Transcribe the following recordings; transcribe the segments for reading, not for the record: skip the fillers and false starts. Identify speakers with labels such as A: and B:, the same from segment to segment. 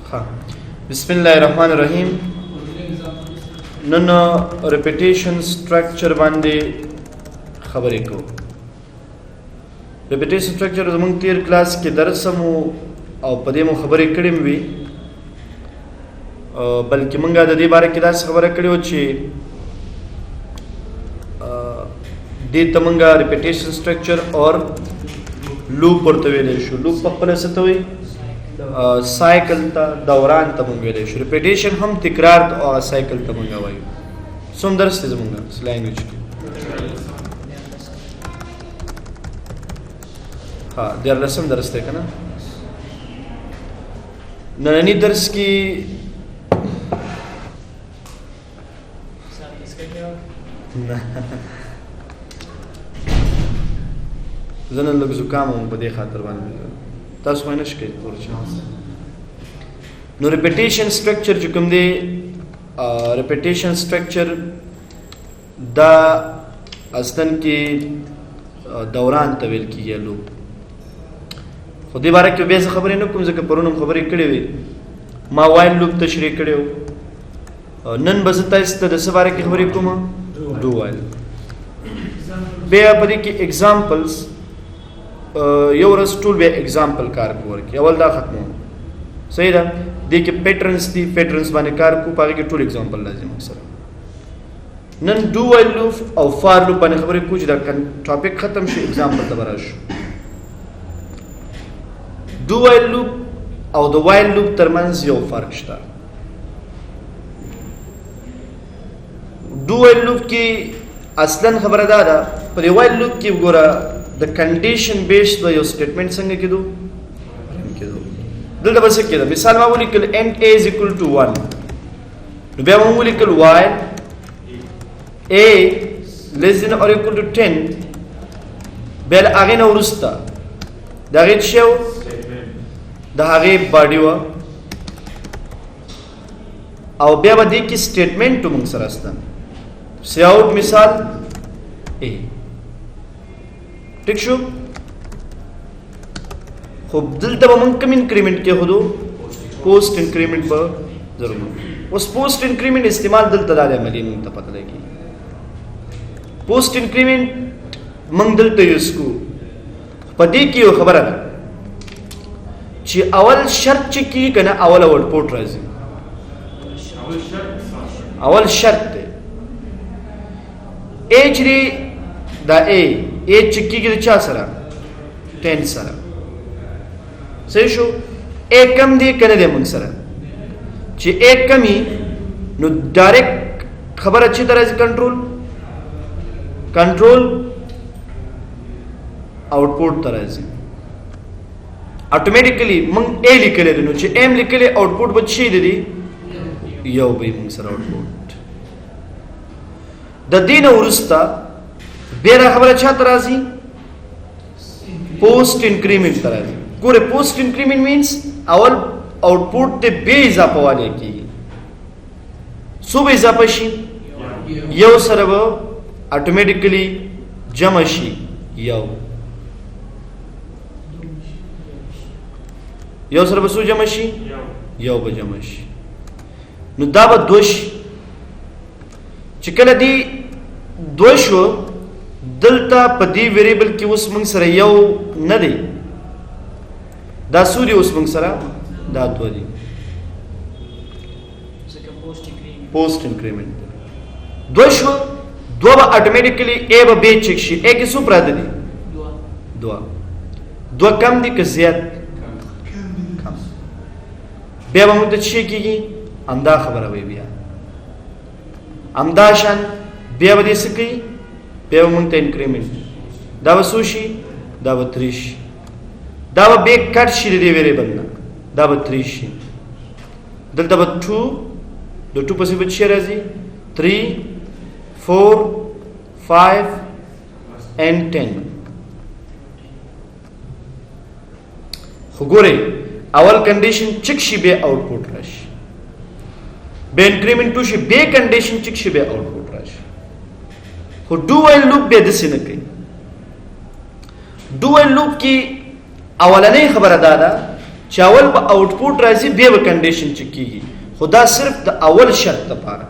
A: हाँ, बिस्मिल्लाहिर्रहमानिर्रहीम। None repetition structure बांधे खबरें को रिपीटेशन स्ट्रक्चर जमंग तेर क्लास के दरसमो और पदे मो खबरें कड़ी भी बल्कि मंगा दे बारे की दास खबर कड़ी होची दे तमंगा रिपीटेशन स्ट्रक्चर और लूप और तवेलेशु लूप पप्पले से तो साइकिल ता दौरान तमंगेलेशु रिपीटेशन हम तिकरार और साइकिल तमंगा वायु सुंदर से जमंगा लैंग्वेज की हाँ देर रस्म दरस थे ना ननी दर्स की जन लोग जुकाम हूँ बदे खातर बन तस माइनस के नो रिपीटेशन स्ट्रक्चर जो कम दे रिपीटेशन स्ट्रक्चर दा अस्तन के दौरान तवेल की है लोग खुदी बारे के बेस खबरें न कुम जके परुनम खबरें कड़े हुए मा वाइल लूप तशरीह कड़े हो नन बजता इस दस बारे की खबरें कुम डू वाइल बेअपदी की एग्जांपल्स योरस टूल बे एग्जांपल कार को वर्क अवल दा खत्म सही दा देखिए पैटर्न्स दी पैटर्न्स बाने कार को पागे के टूल एग्जांपल लाजिम अक्सर नन डू वाइल लूप और फार लूप बाने खबरें कुछ दा टॉपिक खत्म शे एग्जांपल तबराश डू वाइल लूप और द वाइल लूप तरमंज यो फर्क शता डू वाइल लूप की असलन खबर दादा पर वाइल लूप की गोरा the condition based the your statement संगे किदु दिल बस के मिसाल मा बोली कल and a is equal to 1 नु बे मा बोली कल y a less than or equal to 10 बेल आगे न उरुस्ता दागे छेव दागे बाडीवा और बे बदी की स्टेटमेंट टू मंग सरस्ता से आउट मिसाल a ठीक शो खूब दिल तब मंग कम इंक्रीमेंट के खुदो पोस्ट इंक्रीमेंट पर जरूर उस पोस्ट इंक्रीमेंट इस्तेमाल दिल तदाले मली मंग तब पता लगी पोस्ट इंक्रीमेंट मंग दिल तो यूज़ को पति की हो खबर है ची अवल शर्त ची की कना अवल आउटपुट राजी अवल शर्त एच री दा ए चिक्की की चा सरा 10 सरा सही शो एक कम दे कने दे मुंग सरा ची एक कमी नु डायरेक्ट खबर अच्छी तरह से कंट्रोल आउटपुट तरह से ऑटोमेटिकली मंग ए लिख ले नु ची एम लिख ले आउटपुट बच्ची दे दी यो भाई मंग सरा आउटपुट द दिन उरुस्ता बेरा खबर अच्छा तरह से पोस्ट इंक्रीमेंट तरह से पूरे पोस्ट इंक्रीमेंट मींस अवल आउटपुट ते बे इजाफा वाले की सुब इजाफा शी यो सरब ऑटोमेटिकली जमशी यो सरब सु जमशी यो ब जमशी नु दाब दोष चिकन दी दोष दलता पदी वेरिएबल की उस मंग सरा यो न दे दा सूर्य उस मंग सरा दा तो दी पोस्ट इंक्रीमेंट दोष दो ऑटोमेटिकली ए ब बे चिकशी ए की सुपरा दे दो कम दी के ज्यादा कम बे बम तो छी की अंदा खबर है बिया अमदाशान बे बदी सकी बेव मुंग ते इंक्रीमेंट दाव सुशी दाव त्रिश दाव बे कट शी दे वेरिएबल ना दाव त्रिश दल दाव 2 दो 2 पसी बच्चे राजी 3 4 5 and 10 खुगोरे अवल कंडीशन चिक शी बे आउटपुट रश बे इंक्रीमेंट टू शी बे कंडीशन चिक शी बे आउटपुट रश हो डू वाइल लूप बे दिसी न कई डू वाइल लूप की अवलने खबर दादा چې اول به آوټپوټ راځي بیا به کنډیشن چک کیږي خدا صرف د اول شرط لپاره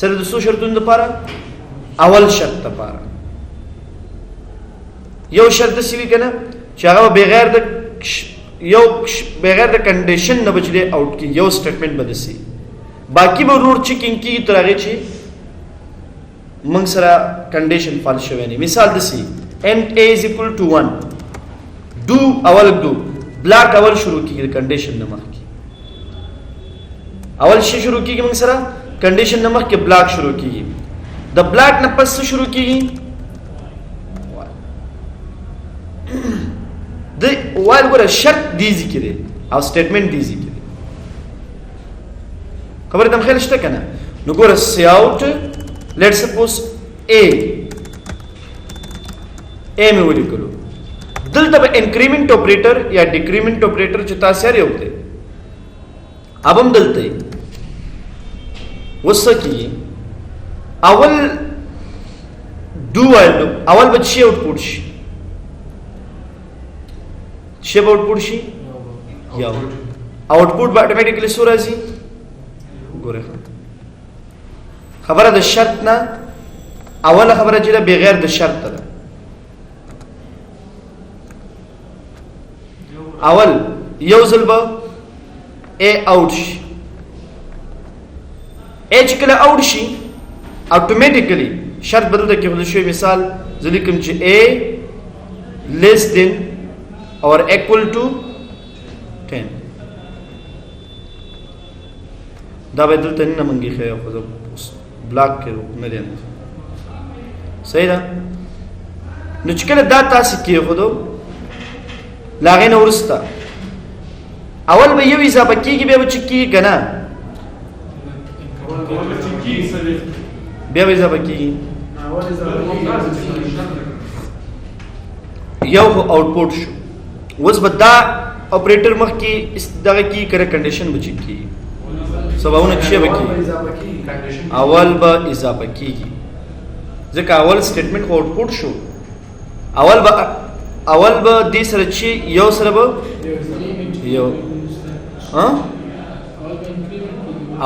A: صرف د څو شرطونو لپاره اول شرط لپاره یو شرط سی کنه چې هغه بغیر د کنډیشن نه بچلی آوټ کی یو سټیټمنټ به دسی باقی به ورور چیکینګ کی تر هغه چې موږ سره کنډیشن فال شوی نه مثال دسی int a is equal to 1 do اول do بلاک اول شروع کیږي کنډیشن نه مخکې اول شی شروع کیږي موږ سره کنډیشن نه مخکې بلاک شروع کیږي د بلاک نه پس شروع کیږي د وایل ګوره شرط دی ذکر او سټیټمنټ دی ذکر خبره تم خیال شته کنه نو ګوره سی اوټ لیټس سپوز a مې ولیکلو دلته به انکریمنٹ اپریټر یا ډیکریمنٹ اپریټر چې تاسو یې وکړئ اب هم دلته وسه کی اول دو اول به شی آوټپوټ شي شی به آوټپوټ شي یا آوټپوټ به اتوماتیکلی سو راځي ګوره خبره د شرط نه اوله خبره چې بغیر د شرط ده اول یو ځل به a out شي a چې کله out شي اتوماتیکلی شرط بدل ته کېږي شوی مثال ځلیکم چې a less than or equal to 10 دا به دلته نه منګي خو خو بلاک کړو نه دی صحیح ده نو چې کله دا تاسو کې خو لاغې نه ورسته اول به یو اضافه کیږي بیا به چکی کنه بیا به اضافه کیږي یو آوټپوټ شو اوس به دا اپریټر مخ کې دغه کی کړه کنډیشن بچی کی سباونه کې به کی اول به اضافه کیږي ځکه اول سټیټمنټ آوټپوټ شو اول به دې سره چې یو سره به یو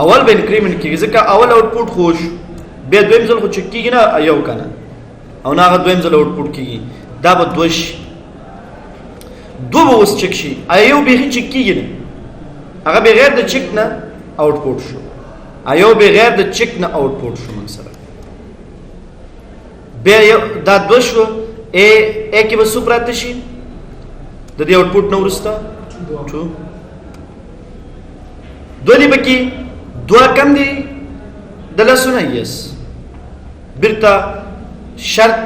A: اول به انکریمنٹ کیږي ځکه اول آوټپوټ خوش بیا دویم ځل خو چک کیږي نه یو کنه او نه هغه دویم ځل آوټپوټ کیږي دا به دوش دو به اوس چک شي ایو به چک کیږي نه هغه بغیر د چک نه آوټپوټ شو ایو بغیر د چک نه آوټپوټ شو موږ سره بیا دا دوش ا کې به سو پراته شي د دې آوټپوټ نو ورسته 2 دوی بکی دوا کم دی دلسونه یس برتا شرط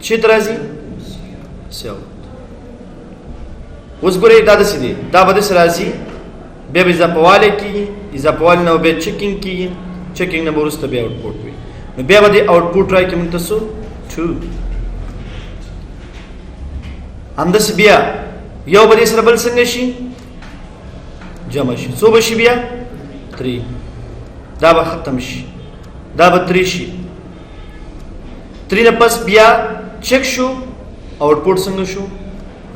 A: چې ترازی سیو اوس ګورې دا د سیدی دا به سره راځي به اضافهواله کیږي اضافهواله نو به چیکینګ کیږي چیکینګ نه ورسته به آوټپوټ وي نو بیا به آوټپوټ راځي کوم تاسو 2 همدس بیا یو به سره بل څنګه شي جمع شي څو به شي بیا 3 دا به ختم شي دا به 3 شي 3 نه پس بیا چک شو آوټپوټ څنګه شو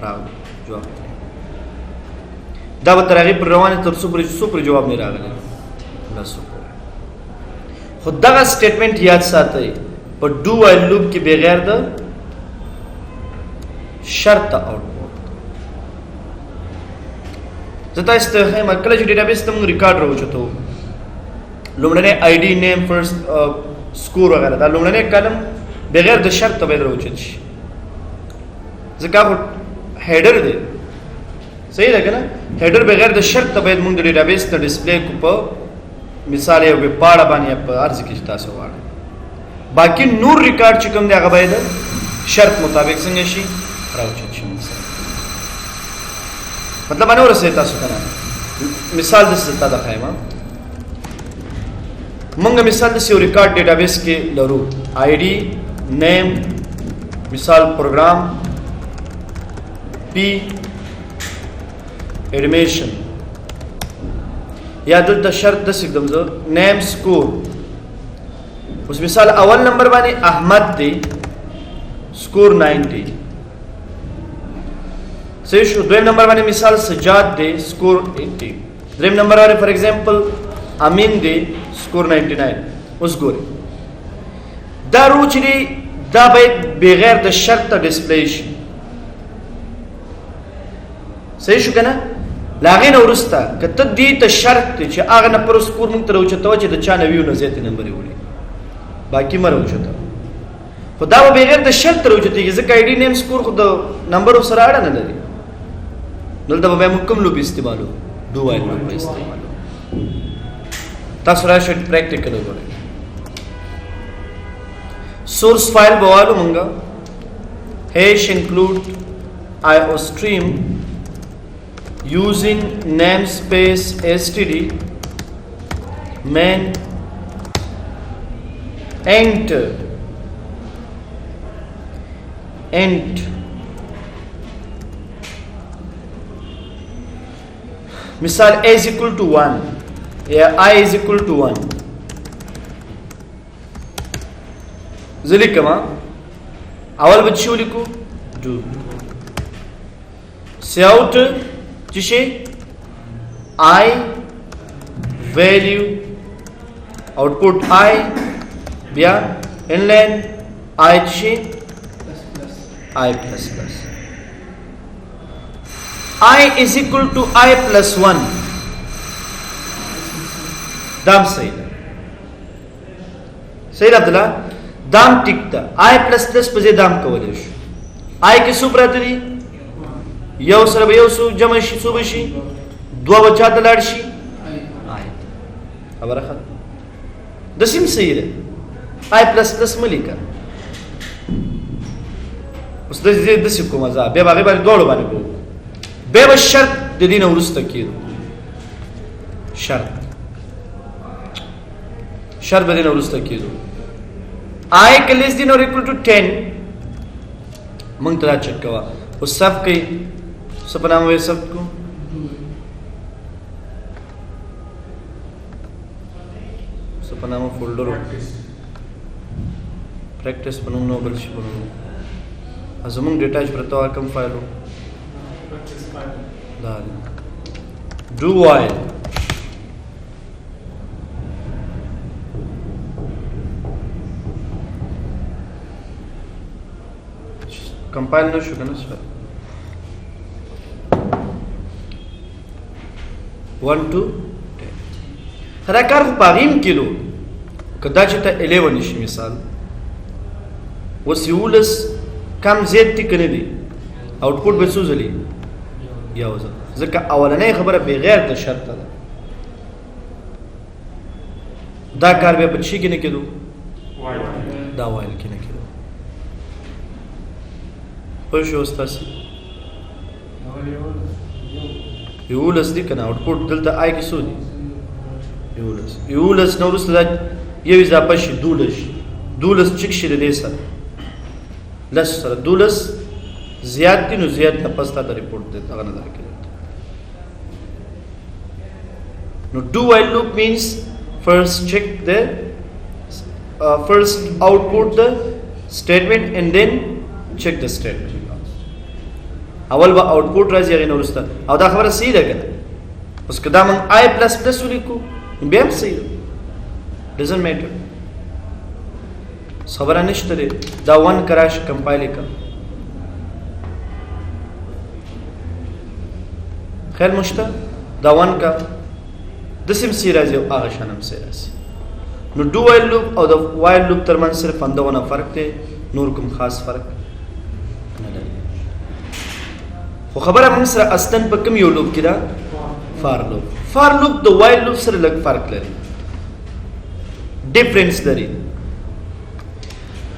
A: راغلی جواب دا به تر هغې پر روانې تر څو پورې جواب نه راغلی لسو خو دغه سټیټمنټ یاد ساتئ په ډو وایل لوپ کې بغیر د شرط آوټپوټ زه تاسو ته هم کله چې ډیټابیس ته موږ ریکارډ راوچتو لومړنی آی ډي نیم فرست سکور وغیرہ دا لومړنی کالم بغیر د شرط باید راوچت شي ځکه هیډر دی صحیح ده کنه هیډر بغیر د شرط باید موږ د ډیټابیس ته ډسپلی کو په مثال یو په پاړه باندې په ارز کې تاسو وایي باقی نور ریکارډ چې کوم دی هغه باید شرط مطابق څنګه شي راوچت شي مطلب باندې ورسې تاسو کنه مثال د څه تا خایما مونږه مثال د یو ریکارډ ډیټابیس کې لرو آی ډي نیم مثال پروګرام پی ایډمیشن یا دلته شرط د سیګدم زه نیم سکور اوس مثال اول نمبر باندې احمد دی سکور 90 صحیح شو. دویم نمبر باندې مثال سجاد دی سکور 80. دریم نمبر باندې فار ایگزامپل امین دی سکور 99. اوس ګورئ دا رو چې دی دا باید بغیر د شرط ډسپلی شي. صحیح شو کنه. لاغې نه ورسته کته دې ته شرط دی چې هغه نه پر سکور مونږ ته راوچته چې د چا 90 نه زیات نمبر وړي باقی مر راوچته خو دا بغیر د شرط راوچته ځکه آی ډي نیم سکور خو د نمبر سره اړه نه لري. دلته به موږ کوم لوب استعمالو ډو وایل لوب استعمالو. تاسو راشئ پریکټیکل وګورئ. سورس فایل بوالو مونږه هیش انکلود iostream using namespace std main enter int مثال a is equal to 1 या I is equal to 1 زلی کما اول بچیو لیکو do Cout چشی I value output I بیا inline I چشی I plus plus I is equal to I plus 1 دام صحیح ده. صحیح ده عبدالله دام ټیک ده. I plus plus په ځای دام کولی شو. I کې څو پراته دي یو سره به یو څو جمع شي څو به شي دوه به چا ته لاړ شي خبره ښه د سیم صحیح ده. I plus plus مه لیکه اوس داسې کومه ځه بیا به هغې باندې دواړو باندې کوو بیا به شرط د دې نه وروسته کېدو شرط به دې نه وروسته کېدو I که less than or equal to 10 مونږ ته دا چک کوه اوس صف کوي څه په نامه وایي صف کو څه په نامه فولډر پریکټس په نوم نو بل شي په نوم زمونږ ډیټا چې پرته وه کوم فایل و دا do while compile no شو کنه سره 1 2 10 کار خو پاغیم کیلو کدا چې ته 11 شي مثال وسیولس کم زیات تی کنه دی آوټپوټ به څه ځلی یا وځه ځکه اولنۍ خبره بغیر د شرط ده دا کار به بچی کې نه کېدو دا وایل کې نه کېدو پوه شو استاد یولس دی کنه آوټپوټ دلته آی کې څو دی یولس نو وروسته دا یو اضافه شي 12 چک شي د دې سره لس سره 12 زیات دي نو زیات نه پستا ته ریپورټ دی هغه نه درکړي نو do while loop means first check the first output the statement and then check the statement اول با output راځي هغه نه ورسته او دا خبره صحیح ده کنه اوس کدا من I plus plus ولیکو بیا هم صحیح ده doesn't matter خبره نشته ده دا 1 کراش کمپایل کړه خیر مشته دا 1 کا د سیم سی راځي او هغه شانم سی راځي نو do while loop او د while loop ترمن صرف اندونه فرق دی نور کوم خاص فرق نه لري خو خبره موږ سره اصلا په کوم یو لوپ کې دا فار لوپ د while loop سره لږ فرق لري ډیفرنس لري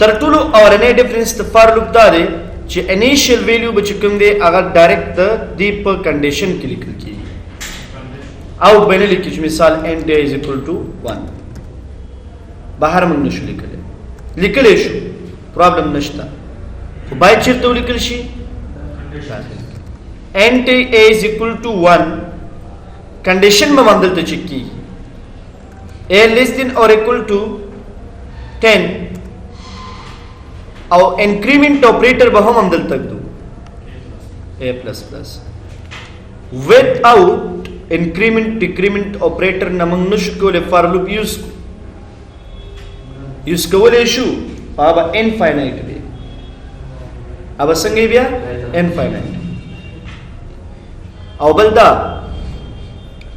A: تر ټولو اورنۍ ډیفرنس د فار لوپ دا دی چې انیشل ویلیو به کوم دی هغه ډایرکټ د دې په کنډیشن کې لیکل کیږي او بینه لیکي چې مثال end is equal to 1 بهر موږ نشو لیکلی شو پرابلم نشته خو باید چیرته ولیکل شي end is equal to 1 کنډیشن به هم دلته چک کیږي a less than or equal to 10 او انکریمنٹ اپریټر به هم دلته دو a plus plus without increment decrement operator namang nushkole for loop use kole shu aba infinite be aba sange bia infinite aw balda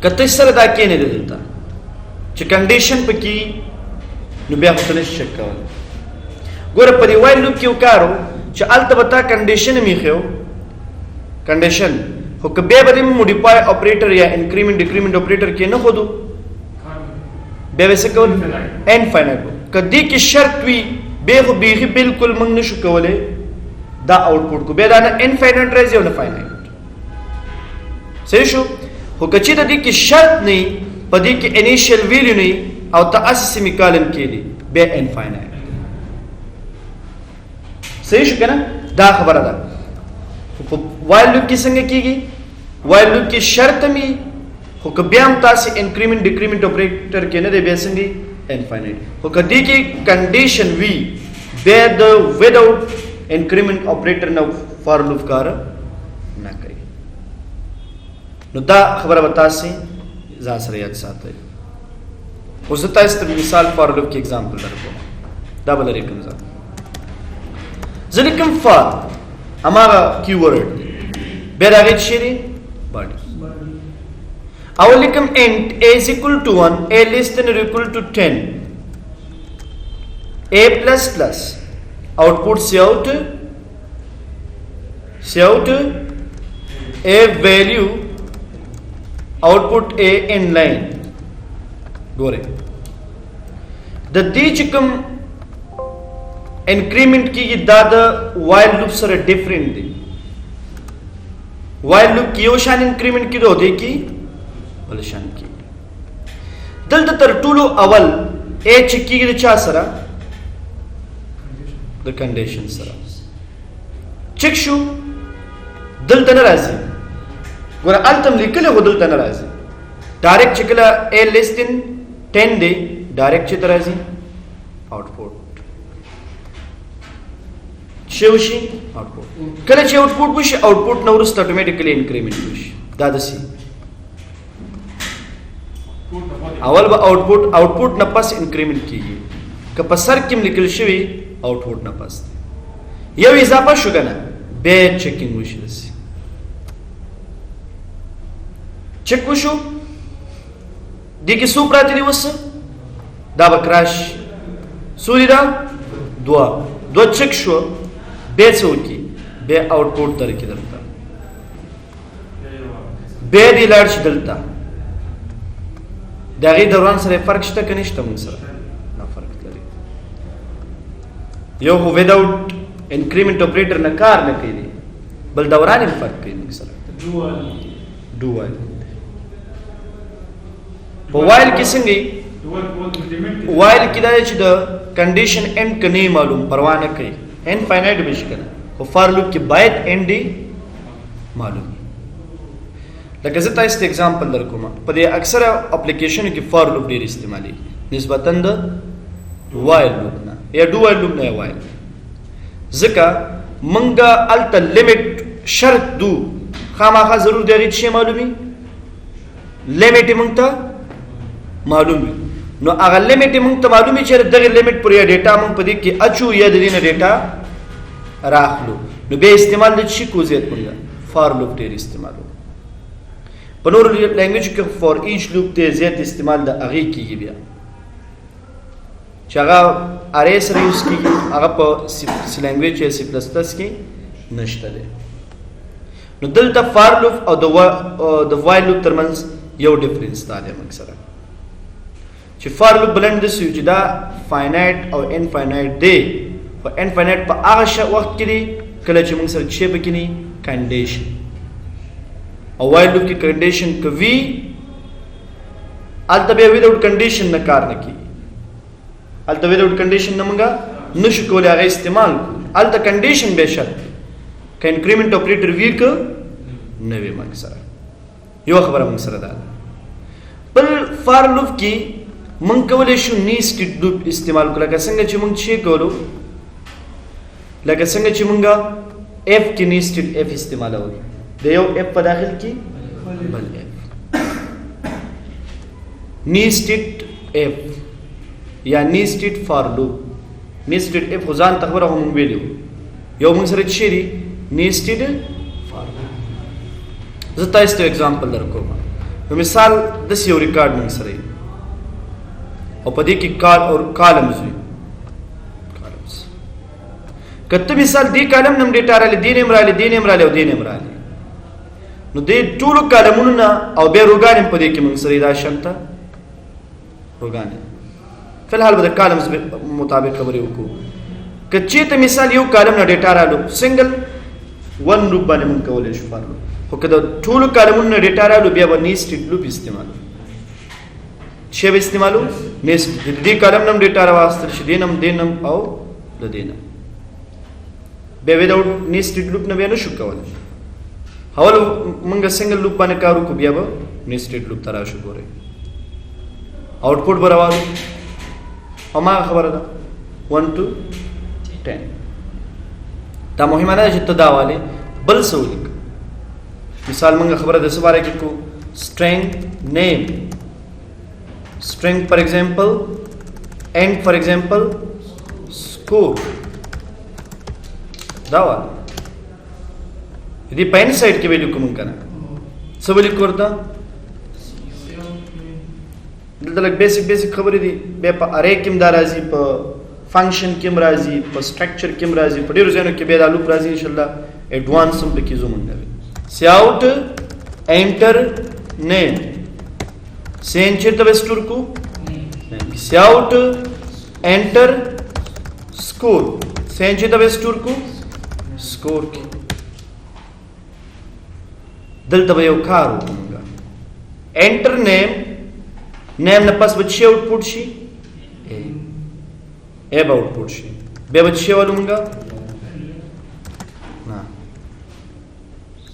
A: katisar da ke ne dilta چې کنډیشن پکې نو بیا مختلف چک کول ګوره په دې وایل لوپ کې وکارو چې الته بتا کنډیشن میخو کنډیشن خو کبه به موډیفای اپریټر یا انکریمنٹ ډیکریمنٹ اپریټر کې نه خودو به وسه کول انفینټ کدی کې شرط وی به خو بیخي بالکل موږ نشو کولای دا آوټپوټ کو به دا نه انفینټ راځي او نه فاینایټ صحیح شو خو کچې د دې کې شرط نه پدې کې انیشل ویلیو نه او تاسیس سیمیکالن کې دي به انفینایټ صحیح شو کنه دا خبره ده وایل لوپ کې څنګه کیږي وایل لوپ کې شرط می خو بیا هم تاسو انکریمنٹ ډیکریمنٹ اپریټر کې نه دی به څنګه انفینایټ خو کدی کې کنډیشن وی به د وداوت انکریمنٹ اپریټر نو فار لوپ کار نه کوي نو دا خبره وتاسي ځان سره یاد ساتئ اوس تاسو ته مثال فار لوپ کې एग्जांपल درکوم دا بل لري کوم ځای ځکه فار हमारा कीवर्ड बेरागे शेरी body awlikam int a is equal to 1 a less than or equal to 10 a plus plus output say out a value output a in line gore the dijikam increment की दादा while loop sir different दे while loop की ओशान इंक्रीमेंट की दो दे की वलशान की दल तर टूलो अवल ए चिक्की की चा सरा द कंडीशन सरा चिक्शु दल तन राजी गोरा अल्तम लिखले हो दल तन राजी डायरेक्ट चिकला ए लेस देन 10 दे डायरेक्ट चितराजी आउटपुट शेवशी आउटपुट कले चे आउटपुट बुश आउटपुट नवरस्त ऑटोमॅटिकली इन्क्रीमेंट बुश दादसी अवल बा आउटपुट नपास इन्क्रीमेंट कीजिए कपसर किम निकल शवी आउटपुट नपास यो इजाफा शुगना बे चेकिंग बुश चेक बुशो दिकी सुप्राति दिवस दाबा क्रैश सूरीदा दो चेक शो बेच होती बे आउटपुट दर की दलता बे दिलार्च दलता दागी दौरान सरे फर्क शता कनिष्ठ मन सर ना फर्क तरी यो हो विदाउट इंक्रीमेंट ऑपरेटर न कार न केली बल दौरान इन फर्क केली सर डुअल वाइल किसंगी वाइल किदाय च द कंडीशन एंड कने मालूम परवाह न कई इनफाइनाइट बेशकन वो फॉर लूप की बायत एंड मालूम लगे जता इस एग्जांपल दरकुमा पदे अक्सर एप्लीकेशन की फॉर लूप डेर इस्तेमाली निस्बतन द वाइल लूप ना या डू वाइल लूप ना वाइल जका मंगा अल्ट लिमिट शर्त दू खामा खा जरूर देरी छे मालूमी लिमिट मंगता मालूमी नो अगर लिमिट मंगता मालूमी छे दगे लिमिट पर या डेटा मंग पदी कि अचू या दिन डेटा राखलो नो बे इस्तेमाल द छी को जेत पुंगा फॉर लूप डेर इस्तेमाल पनोर लैंग्वेज के फॉर ईच लूप ते जेत इस्तेमाल द अगी की बिया चगा अरेस यूज की अगर प सी लैंग्वेज है सी प्लस प्लस की नष्ट दे नो दलता फॉर लूप और द वाइल लूप तरमंस यो डिफरेंस ता दे मकसद چې فار لوپ بلند د سوي چې دا فاینایټ او انفاینایټ دی په انفاینایټ په هغه وخت کې دی کله چې موږ سره چې بکینی کنډیشن او وایل لوپ کې کنډیشن کوي الته به ویداوت کنډیشن نه کار نه کی الته ویداوت کنډیشن نه موږ نشو کولای هغه استعمال الته کنډیشن به شرط ک انکریمنٹ اپریټر ویک نه وي موږ سره یو خبره موږ سره ده بل فار لوپ کې من کولای شو نیسټډ لوپ استعمال کړه لکه څنګه چې موږ چې کولو لکه څنګه چې موږ اف کې نیسټډ اف استعمالوي د یو اف په داخل کې بل اف نیسټډ اف یا نیسټډ فار لوپ نیسټډ اف ځان تخبره هم ویلو یو موږ سره چې دی نیسټډ فار لوپ زه تاسو ته اگزامپل درکوم نو مثال د یو ریکارډ موږ سره او په دې کې کالمز وي کته مثال دی کالم نم ډیټا را لې دین امراله او دین امراله نو دې ټول کالمونه او به روګان په دې کې موږ سره دا شنته روګان فلحال به د کالمز مطابق خبرې وکړو کچې ته مثال یو کالم نه ډیټا رالو سنگل ون لوپ باندې موږ کولای شو فارلو خو کله ټول کالمونه ډیټا رالو بیا به نیسټډ لوپ استعمالو شی به استعمالو نیسټډ دې کالم نم ډیټا راوستل شي دینم او د دینم بیا وداوټ نیسټډ لوپ نه بیا نشو کولای اول موږ سنگل لوپ باندې کار وکړو بیا به نیسټډ لوپ ترا شو ګورئ आउटपुट बराबर हमारा खबर था 1 to 10 ता मुहिम आहे जित दावाले बल सौलिक मिसाल मंग खबर है दस बारे को string name string for example and for example score दावा यदि पेन साइड के वैल्यू को मंग करना सब वैल्यू करता دلته بیسیک خبرې دي به په اره کې مدار راځي په فنکشن کې راځي په سټرکچر کې راځي په ډیرو ځایونو کې به د لوپ راځي ان شاء الله اډوانس هم پکې زوم نه وي سی آوټ انټر نیم سین چې ته وستور کو سی آوټ انټر स्कोर سین چې ته وستور کو स्कोर کې دلته به یو کار وکړو انټر نیم नेम न पास बच्चे आउटपुट शी एब आउटपुट शी बे बच्चे वालूंगा ना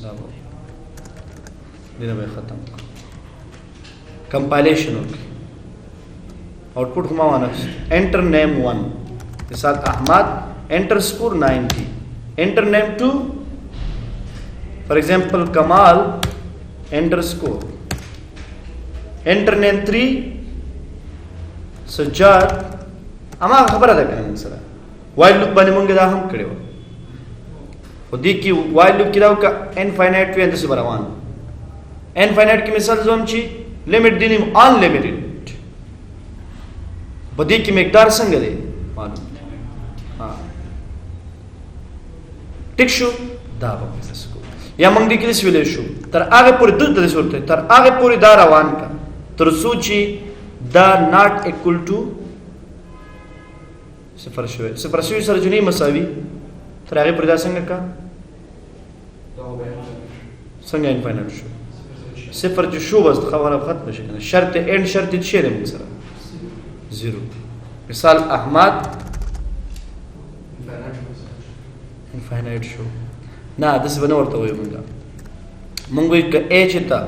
A: दाबो दिन में खत्म कंपाइलेशन होगी आउटपुट घुमावाना एंटर नेम 1 के साथ Ahmad enter score 90 enter name 2 for example Kamal enter score enter name 3 Sajjad अमा खबर है कने मूं सरा वाइल लूप बाने मंगे दा हम कड़े हो दी की वाइल लूप किराव का इनफाइनाइट वे अंदर से बरावान इनफाइनाइट की मिसाल जो हम छी लिमिट दिनी अनलिमिटेड बदी की मकदार संग दे मालूम हां ठीक शो दावा इसको या मंग दी की विले शो तर आगे पूरी दूध दे सूरत तर आगे पूरी दा रवान का तर सूची दा नॉट इक्वल टू صفر شوي سره جنيه مساوي تر هغه پر دا څنګه کا څنګه انفاینټ شو صفر چې شو بس خبره ختم شي کنه شرط اند شرط چې لري موږ سره 0 مثال احمد انفاینټ شو نه داس بنه ورته وایو موږ وایو ک ا چې تا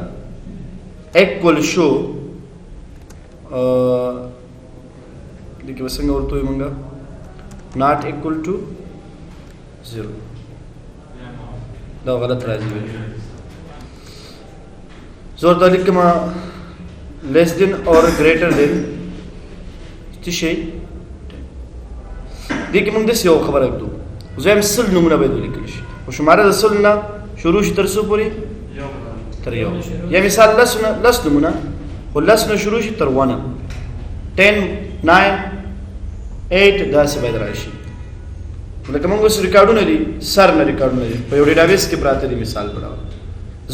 A: equal شو دغه وسنګ ورته وایو موږ not equal to 0 دا غلط راځي زور د لیکما less than or greater than څه شي دغه موږ د سیو خبره کوو زم سل نمونه به لیکل شي او شماره د سل نه شروع شي تر څو پوری تر یو یا مثال لس نمونه خو لس نه شروع شي تر 1 10 9 8 داسې باید راشي لکه موږ اوس ریکارډونه دي سر نه ریکارډونه دي په یو ډیټابیس کې پراته دي مثال پړاو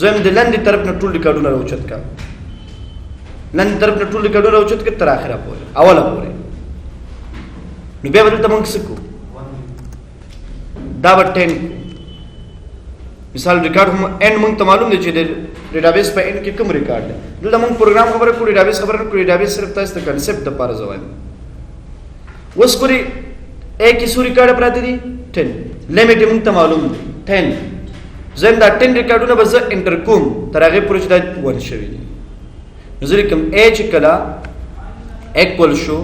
A: زم د لاندې طرف نه ټول ریکارډونه راوچت کا لاندې طرف نه ټول ریکارډونه راوچت کا تر اخره پورې اوله پورې نو بیا ورته موږ سکو دا به 10 مثال ریکارډ هم ان موږ ته معلوم دي چې د ډیټابیس په ان کې کوم ریکارډ دی دلته موږ پروګرام خبره کوو ډیټابیس خبره کوو ډیټابیس صرف تاسو ته کنسپټ د پاره ځوان وس پوری एक ही सू रिकॉर्ड प्राते दी 10 लिमिट मोंग त मालूम 10 زم دا 10 ریکارډونه بس انټر کوم تر هغه پورې چې دا 1 شوی دی نظر کوم h کلا equal شو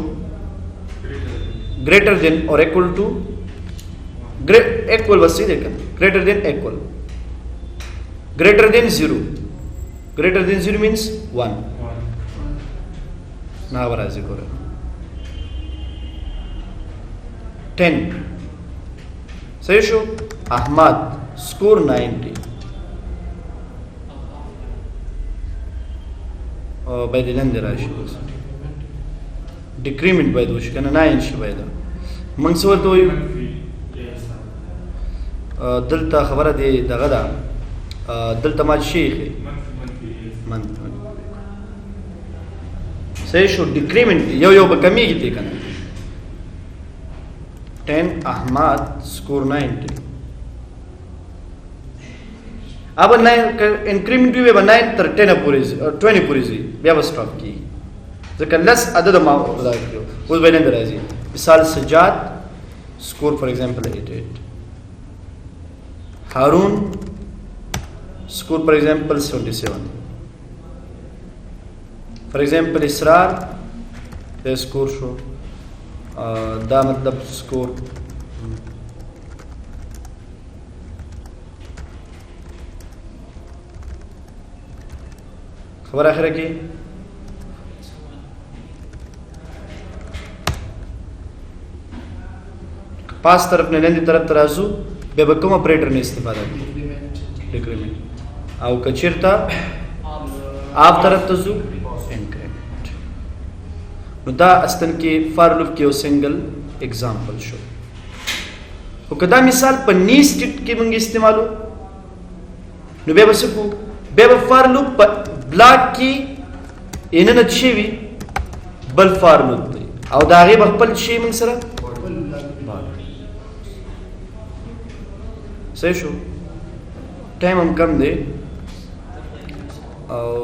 A: greater than or equal to equal بس دې کړه greater than equal greater than 0. Greater than 0 means 1. Now राजी करो. 10. सही show. Ahmad score 90. by the land rashi. Decrement by the وش كان 9 شي by the. من سوال توي. دلتا خبره دي دغه ده. دلتا ما شيخ. من. सही show. Decrement यो कमी की थी 10 अहमद स्कोर 90. अब 9 इंक्रीमेंट भी बे 9 तर 10 पूरी 20 पूरी जी बे स्टॉप की जका लेस अदद मा उदा कियो उस बने दराजी मिसाल Sajjad score for example 88. Haroon score for example 77. For example Israr the score show दा मतलब स्कोर खबर आखिर की पास तरफ ने लेंदी तरफ तराजू बेबकम ऑपरेटर ने इस्तेफादा डिक्रीमेंट आओ कचिरता आप तरफ तजू इंक्रीमेंट नुदा अस्तन के फॉर लूप के सिंगल एग्जांपल शो वो कदा मिसाल पन्नी स्टिट की मंगी इस्तेमाल हो नु बेबसकू बेब फॉर लूप ब्लॉक की इनन अच्छी बल फॉर लूप दे और दागे बखपल शे मंग सरा सही शो टाइम हम कम दे और